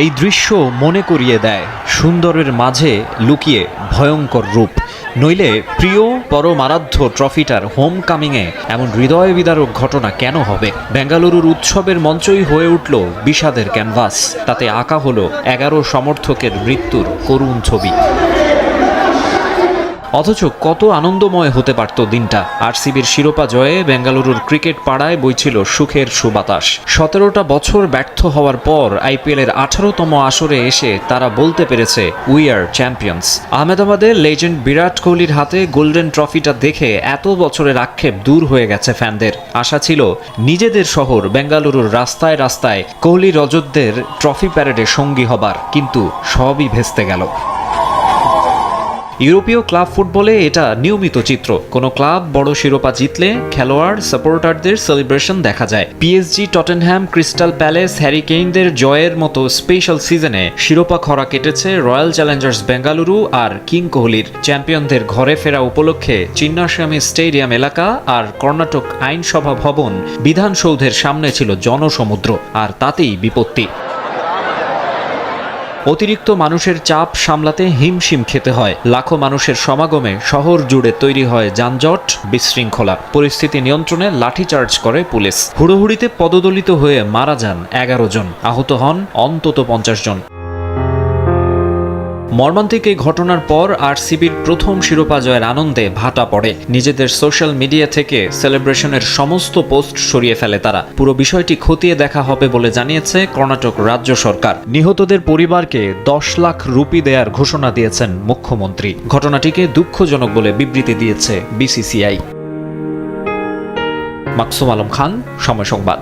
এই দৃশ্য মনে করিয়ে দেয় সুন্দরের মাঝে লুকিয়ে ভয়ঙ্কর রূপ। নইলে প্রিয় পরমারাধ্য ট্রফিটার হোম কামিংয়ে এমন হৃদয় বিদারক ঘটনা কেন হবে? বেঙ্গালুরুর উৎসবের মঞ্চই হয়ে উঠল বিষাদের ক্যানভাস। তাতে আঁকা হলো 11 সমর্থকের মৃত্যুর করুণ ছবি। অথচ কত আনন্দময় হতে পারত দিনটা। আরসিবির শিরোপা জয়ে বেঙ্গালুরুর ক্রিকেট পাড়ায় বইছিল সুখের সুবাতাস। 17টা বছর ব্যর্থ হওয়ার পর আইপিএলের 18তম আসরে এসে তারা বলতে পেরেছে উই আর চ্যাম্পিয়ন্স। আহমেদাবাদে লেজেন্ড বিরাট কোহলির হাতে গোল্ডেন ট্রফিটা দেখে এত বছরের আক্ষেপ দূর হয়ে গেছে ফ্যানদের। আশা ছিল নিজেদের শহর বেঙ্গালুরুর রাস্তায় রাস্তায় কোহলি রজতদের ট্রফি প্যারেডে সঙ্গী হবার, কিন্তু সবই ভেস্তে গেল। ইউরোপীয় ক্লাব ফুটবলে এটা নিয়মিত চিত্র। কোনো ক্লাব বড় শিরোপা জিতলে খেলোয়াড় সাপোর্টারদের সেলিব্রেশন দেখা যায়। PSG, Tottenham, Crystal Palace, Harry কেইনদের জয়ের মতো স্পেশাল সিজনে শিরোপা খরা কেটেছে রয়্যাল চ্যালেঞ্জার্স বেঙ্গালুরু আর কিং কোহলির। চ্যাম্পিয়নদের ঘরে ফেরা উপলক্ষে চিন্নাস্বামী স্টেডিয়াম এলাকা আর কর্ণাটক আইনসভা ভবন বিধানসৌধের সামনে ছিল জনসমুদ্র, আর তাতেই বিপত্তি। অতিরিক্ত মানুষের চাপ সামলাতে হিমশিম খেতে হয়। লাখো মানুষের সমাগমে শহর জুড়ে তৈরি হয় যানজট, বিশৃঙ্খলা। পরিস্থিতি নিয়ন্ত্রণে লাঠিচার্জ করে পুলিশ। হুড়োহুড়িতে পদদলিত হয়ে মারা যান 11 জন, আহত হন অন্তত 50 জন। মর্মান্তিক এই ঘটনার পর আরসিবির প্রথম শিরোপা জয়ের আনন্দে ভাটা পড়ে। নিজেদের সোশ্যাল মিডিয়া থেকে সেলিব্রেশনের সমস্ত পোস্ট সরিয়ে ফেলে তারা। পুরো বিষয়টি খতিয়ে দেখা হবে বলে জানিয়েছে কর্ণাটক রাজ্য সরকার। নিহতদের পরিবারকে 10 লাখ রুপি দেয়ার ঘোষণা দিয়েছেন মুখ্যমন্ত্রী। ঘটনাটিকে দুঃখজনক বলে বিবৃতি দিয়েছে বিসিসিআই। মাকসুম আলম খান, সময় সংবাদ।